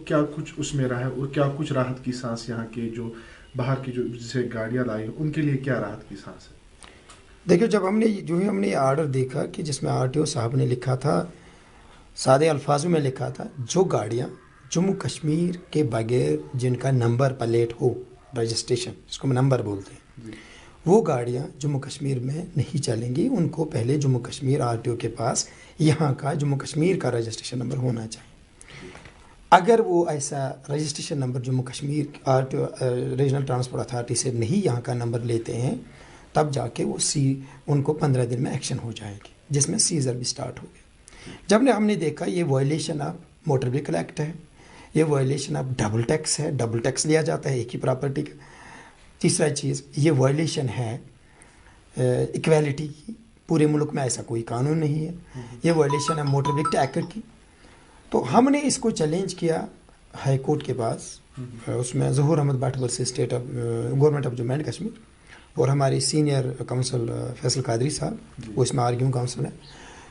کیا کچھ اس میں رہا ہے اور کیا کچھ راحت کی سانس یہاں کے جو باہر کی جو جسے گاڑیاں لائی ہیں ان کے لیے کیا راحت کی سانس ہے؟ دیکھو، جب ہم نے یہ آرڈر دیکھا کہ جس میں RTO صاحب نے لکھا تھا، سادے الفاظوں میں لکھا تھا، جو گاڑیاں جموں کشمیر کے بغیر جن کا نمبر پلیٹ ہو، رجسٹریشن جس کو ہم نمبر بولتے ہیں، وہ گاڑیاں جموں کشمیر میں نہیں چلیں گی. ان کو پہلے جموں کشمیر RTO کے پاس یہاں کا جموں کشمیر کا رجسٹریشن نمبر ہونا چاہیے. اگر وہ ایسا registration number Jammu Kashmir RTO regional transport authority سے نہیں یہاں کا نمبر لیتے ہیں، تب جا کے وہ ان کو 15 دن میں ایکشن ہو جائے گی، جس میں سیزر بھی سٹارٹ ہو گیا. جب ہم نے دیکھا یہ violation of motor vehicle act ہے، یہ وائلیشن آف ڈبل ٹیکس ہے، ڈبل ٹیکس لیا جاتا ہے ایک ہی پراپرٹی کا. تیسرا چیز یہ وائلیشن ہے ایکویلٹی کی، پورے ملک میں ایسا کوئی قانون نہیں ہے. یہ وائلیشن ہے موٹر وہیکل ایکٹ کی. تو ہم نے اس کو چیلنج کیا ہائی کورٹ کے پاس. اس میں Zahoor Ahmad Bhat versus state of government of Jammu and Kashmir, اور ہماری سینئر کونسل فیصل قادری صاحب وہ اس میں آرگیو کونسل ہے.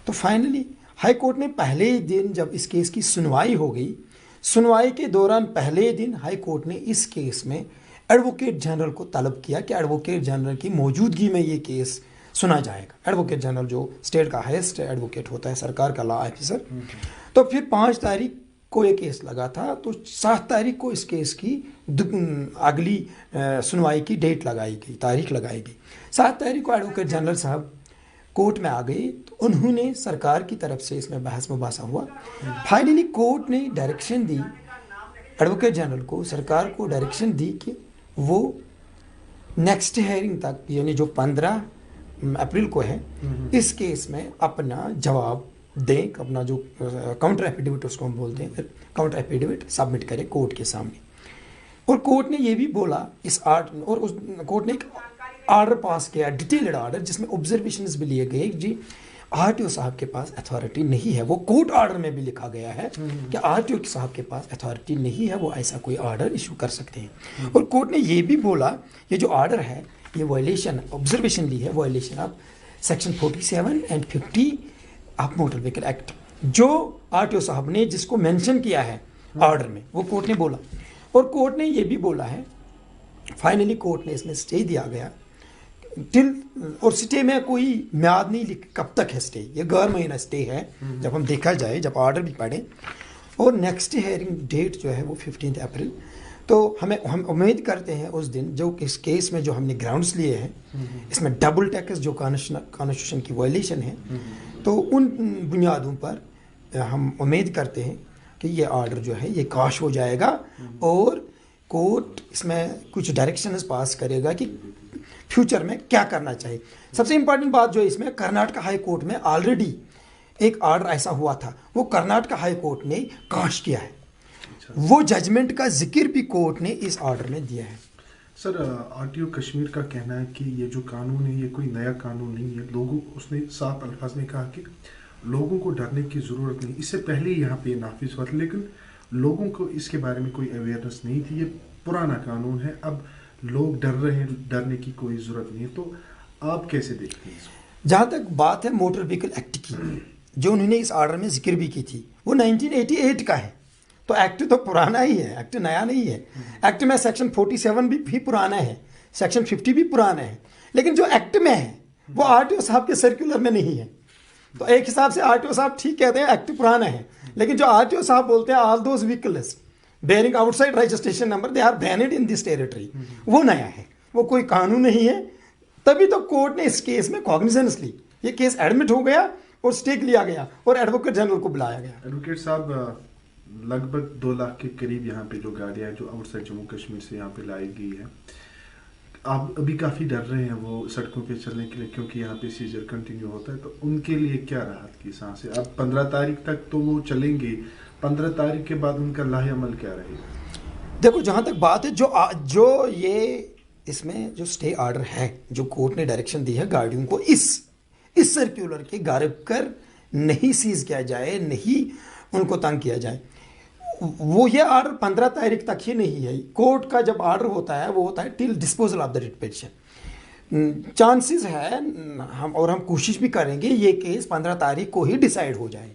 تو فائنلی ہائی کورٹ نے پہلے دن جب اس کیس کی سنوائی ہو گئی، سنوائی کے دوران پہلے دن ہائی کورٹ نے اس کیس میں ایڈوکیٹ جنرل کو طلب کیا کہ ایڈوکیٹ جنرل کی موجودگی میں یہ کیس سنا جائے گا. ایڈوکیٹ جنرل جو اسٹیٹ کا ہائیسٹ ایڈوکیٹ ہوتا ہے، سرکار کا لا آفیسر. تو پھر 5 تاریخ کو یہ کیس لگا تھا، تو 7 تاریخ کو اس کیس کی اگلی سنوائی کی ڈیٹ لگائی گئی، تاریخ لگائی گئی. 7 تاریخ کو ایڈوکیٹ جنرل صاحب کورٹ میں آ گئی، تو انہوں نے سرکار کی طرف سے اس میں بحث مباحثہ ہوا. فائنلی کورٹ نے ڈائریکشن دی ایڈوکیٹ جنرل کو، سرکار کو ڈائریکشن دی کہ وہ نیکسٹ ہیئرنگ تک، یعنی جو 15 اپریل کو ہے، اس کیس میں اپنا جواب دیں، اپنا جو کاؤنٹر ایفیڈیوٹ اس کو ہم بولتے ہیں، کاؤنٹر ایفیڈیوٹ سبمٹ کرے کورٹ کے سامنے. اور کورٹ نے یہ بھی بولا کورٹ نے ایک آرڈر پاس کیا، ڈیٹیلڈ آرڈر، جس میں آبزرویشنز بھی لیے گئے. جی RTO صاحب کے پاس اتھارٹی نہیں ہے، وہ کورٹ آرڈر میں بھی لکھا گیا ہے کہ RTO صاحب کے پاس اتھارٹی نہیں ہے، وہ ایسا کوئی آرڈر ایشو کر سکتے ہیں. اور کورٹ نے یہ بھی بولا یہ جو آرڈر ہے یہ وائلیشن، آبزرویشن لی ہے violation of section 47 and 50 of motor vehicle act, جو RTO صاحب نے جس کو مینشن کیا ہے آرڈر میں، وہ کورٹ نے بولا. اور کورٹ نے یہ بھی بولا ہے، فائنلی کورٹ نے اس میں اسٹے دیا گیا اور اسٹے میں کوئی میعاد نہیں کب تک ہے اسٹے، یہ غیر معینہ اسٹے ہے جب ہم دیکھا جائے، جب آرڈر بھی پڑھیں. اور نیکسٹ ہیئرنگ ڈیٹ جو ہے وہ 15 اپریل. تو ہم امید کرتے ہیں اس دن جو اس کیس میں جو ہم نے گراؤنڈس لیے ہیں، اس میں ڈبل ٹیکس جو کانسٹیٹیوشن کی وائلیشن ہے، تو ان بنیادوں پر ہم امید کرتے ہیں کہ یہ آرڈر جو ہے یہ کاش ہو جائے گا، اور کورٹ اس میں کچھ ڈائریکشنز پاس کرے گا کہ فیوچر میں کیا کرنا چاہیے. سب سے امپورٹنٹ بات جو اس میں، کرناٹکا ہائی کورٹ میں آلریڈی ایک آرڈر ایسا ہوا تھا، وہ کرناٹکا ہائی کورٹ نے کاش کیا ہے. وہ ججمنٹ کا ذکر بھی کورٹ نے اس آرڈر میں دیا ہے. سر RTO کشمیر کا کہنا ہے کہ یہ جو قانون ہے یہ کوئی نیا قانون نہیں ہے. لوگوں، اس نے صاف الفاظ میں کہا کہ لوگوں کو ڈرنے کی ضرورت نہیں. اس سے پہلے یہاں پہ نافذ ہوا تھا، لیکن لوگوں کو اس کے بارے میں کوئی اویئرنیس نہیں تھی. یہ پرانا قانون ہے، اب لوگ ڈر رہے ہیں، ڈرنے کی کوئی ضرورت نہیں ہے. تو آپ کیسے دیکھتے ہیں اس کو؟ جہاں تک بات ہے موٹر وہیکل ایکٹ کی، جو انہوں نے اس آرڈر میں ذکر بھی کی تھی، وہ 1988 کا ہے. تو ایکٹ تو پرانا ہی ہے، ایکٹ نیا نہیں ہے. ایکٹ میں سیکشن 47 بھی پرانا ہے، سیکشن 50 بھی پرانا ہے، لیکن جو ایکٹ میں ہے وہ RTO صاحب کے سرکولر میں نہیں ہے. تو ایک حساب سے RTO صاحب ٹھیک کہتے ہیں ایکٹ پرانا ہے، لیکن جو RTO صاحب بولتے ہیں all those vehicles bearing outside registration number they are banned in this territory, وہ نیا ہے، وہ کوئی قانون نہیں ہے. تبھی تو کورٹ نے اس کیس میں کاگنیزنس لی، یہ کیس ایڈمٹ ہو گیا اور اسٹیک لیا گیا اور ایڈوکیٹ جنرل کو بلایا گیا. ایڈوکیٹ صاحب، لگ بھگ 2 لاکھ کے قریب یہاں پہ جو گاڑیاں جو آؤٹ سائڈ جموں کشمیر سے یہاں پہ لائی گئی ہے، آپ ابھی کافی ڈر رہے ہیں وہ سڑکوں پہ چلنے کے لیے، کیونکہ یہاں پہ سیزر کنٹینیو ہوتا ہے. تو ان کے لیے کیا راحت کی سانس ہے؟ اب 15 تاریخ تک تو وہ چلیں گے، 15 تاریخ کے بعد ان کا لاہ عمل کیا رہے گا؟ دیکھو، جہاں تک بات ہے جو یہ اس میں جو اسٹے آرڈر ہے، جو کورٹ نے ڈائریکشن دی ہے گاڑیوں کو اس سرکولر کے غارب کر نہیں سیز کیا جائے، نہیں ان کو تنگ کیا جائے، وہ یہ آرڈر 15 تاریخ تک ہی نہیں ہے. کورٹ کا جب آرڈر ہوتا ہے وہ ہوتا ہے till disposal of the writ petition. Chances ہے ہم کوشش بھی کریں گے یہ کیس 15 تاریخ کو ہی ڈیسائیڈ ہو جائے.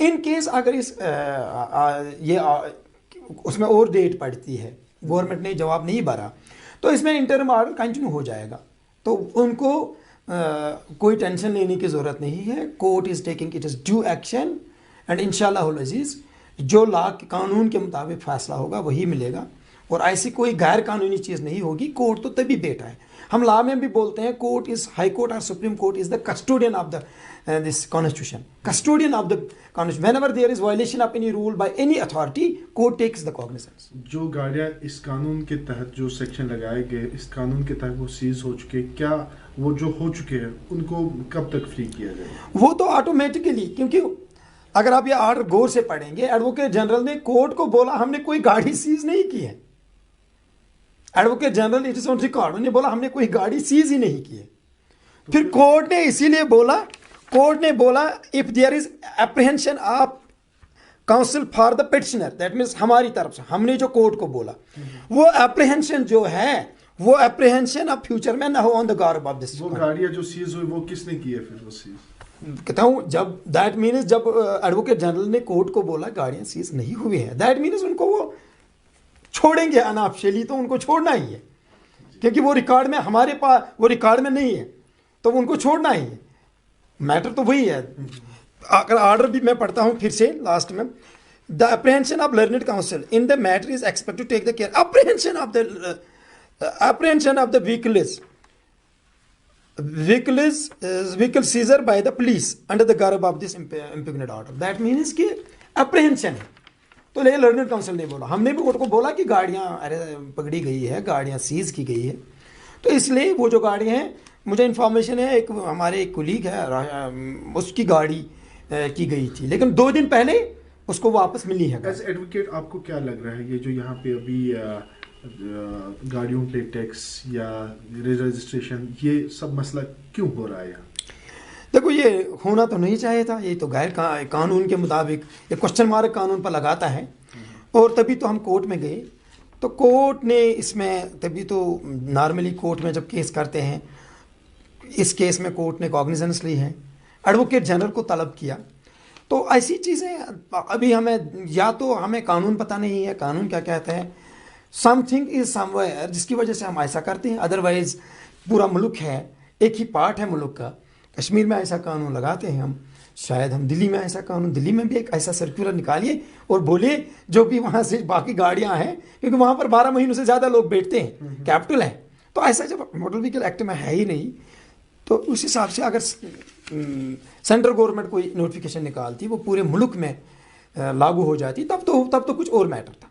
ان کیس اگر اس میں اور ڈیٹ پڑتی ہے, گورنمنٹ نے جواب نہیں بھرا, تو اس میں انٹرم آرڈر کنٹینیو ہو جائے گا. تو ان کو کوئی ٹینشن لینے کی ضرورت نہیں ہے. Court is taking it is due action and انشاءاللہ العزیز جو لا قانون کے مطابق فیصلہ ہوگا وہی ملے گا, اور ایسی کوئی غیر قانونی چیز نہیں ہوگی. کورٹ تو تبھی بیٹھا ہے, ہم لا میں بھی بولتے ہیں کورٹ از ہائی کورٹ اور supreme court is the custodian of the this constitution, custodian of the constitution. Whenever there is violation of any rule by any authority, court takes the cognizance. جو گاڑیاں اس قانون کے تحت جو section لگائے گئے اس قانون کے تحت وہ سیز ہو چکے, کیا وہ جو ہو چکے ہیں ان کو کب تک فری کیا جائے؟ وہ تو آٹومیٹکلی, کیونکہ اگر آپ یہ آرڈر غور سے پڑھیں گے, ایڈوکیٹ جنرل نے کورٹ کو بولا ہم نے کوئی گاڑی سیز نہیں کی ہے. Advocate general it is on record, انہوں نے بولا ہم نے کوئی گاڑی سیز ہی نہیں کی ہے. پھر کورٹ نے اسی لیے بولا, کورٹ نے بولا if there is apprehension of counsel for the petitioner, that means ہماری طرف سے ہم نے جو کورٹ کو بولا وہ اپریہنشن جو ہے وہ اپریہنشن اب فیوچر میں نہ ہو آن دا گارب آف دس. وہ گاڑیاں جو سیز ہوئی وہ کس نے کی ہے پھر وہ سیز؟ کہتا ہوں جب دیٹ مینس جب ایڈوکیٹ جنرل نے کورٹ کو بولا گاڑیاں سیز نہیں ہوئی ہیں, دیٹ مینس ان کو وہ چھوڑیں گے انآپشلی, تو ان کو چھوڑنا ہی ہے کیونکہ وہ ریکارڈ میں ہمارے پاس وہ ریکارڈ میں نہیں ہے, تو ان کو چھوڑنا ہی ہے. میٹر تو وہی ہے. اگر آرڈر بھی میں پڑھتا ہوں پھر سے لاسٹ میں, the apprehension of learned counsel in the matter is expect to take the care apprehension of the vehicle seizure by the police under the garb of this impugned order. That means کہ apprehension ہے. تو لیکن learned council نے بولا, ہم نے بھی court کو بولا کہ گاڑیاں پکڑی گئی ہے, گاڑیاں سیز کی گئی ہے. تو اس لیے وہ جو گاڑیاں ہیں, مجھے انفارمیشن ہے ایک ہمارے ایک کولیگ ہے اس کی گاڑی کی گئی تھی, لیکن 2 دن پہلے اس کو واپس ملی ہے. ایز ایڈوکیٹ آپ کو کیا لگ رہا ہے یہ جو یہاں پہ ابھی گاڑیوں پہ ٹیکس یا رجسٹریشن یہ سب مسئلہ کیوں ہو رہا ہے یہاں؟ دیکھو یہ ہونا تو نہیں چاہیے تھا, یہ تو غیر قانون کے مطابق یہ کوشچن مارک قانون پر لگاتا ہے, اور تبھی تو ہم کورٹ میں گئے. تو کورٹ نے اس میں تبھی تو نارملی کورٹ میں جب کیس کرتے ہیں, اس کیس میں کورٹ نے کاگنیزنس لی ہے, ایڈوکیٹ جنرل کو طلب کیا. تو ایسی چیزیں ابھی ہمیں یا تو ہمیں قانون پتہ نہیں ہے, قانون کیا کہتا ہے, some thing is some where جس کی وجہ سے ہم ایسا کرتے ہیں. ادروائز پورا ملک ہے, ایک ہی پارٹ ہے ملک کا. کشمیر میں ایسا قانون لگاتے ہیں ہم, شاید ہم دلی میں ایسا قانون, دلی میں بھی ایک ایسا سرکولر نکالیے اور بولیے جو بھی وہاں سے باقی گاڑیاں ہیں, کیونکہ وہاں پر 12 مہینوں سے زیادہ لوگ بیٹھتے ہیں, کیپٹل ہے. تو ایسا جب موٹر وہیکل ایکٹ میں ہے ہی نہیں, تو اس حساب سے اگر سینٹرل گورنمنٹ کوئی نوٹیفیکیشن نکالتی وہ پورے ملک میں لاگو ہو جاتی تب تو کچھ اور میٹر تھا.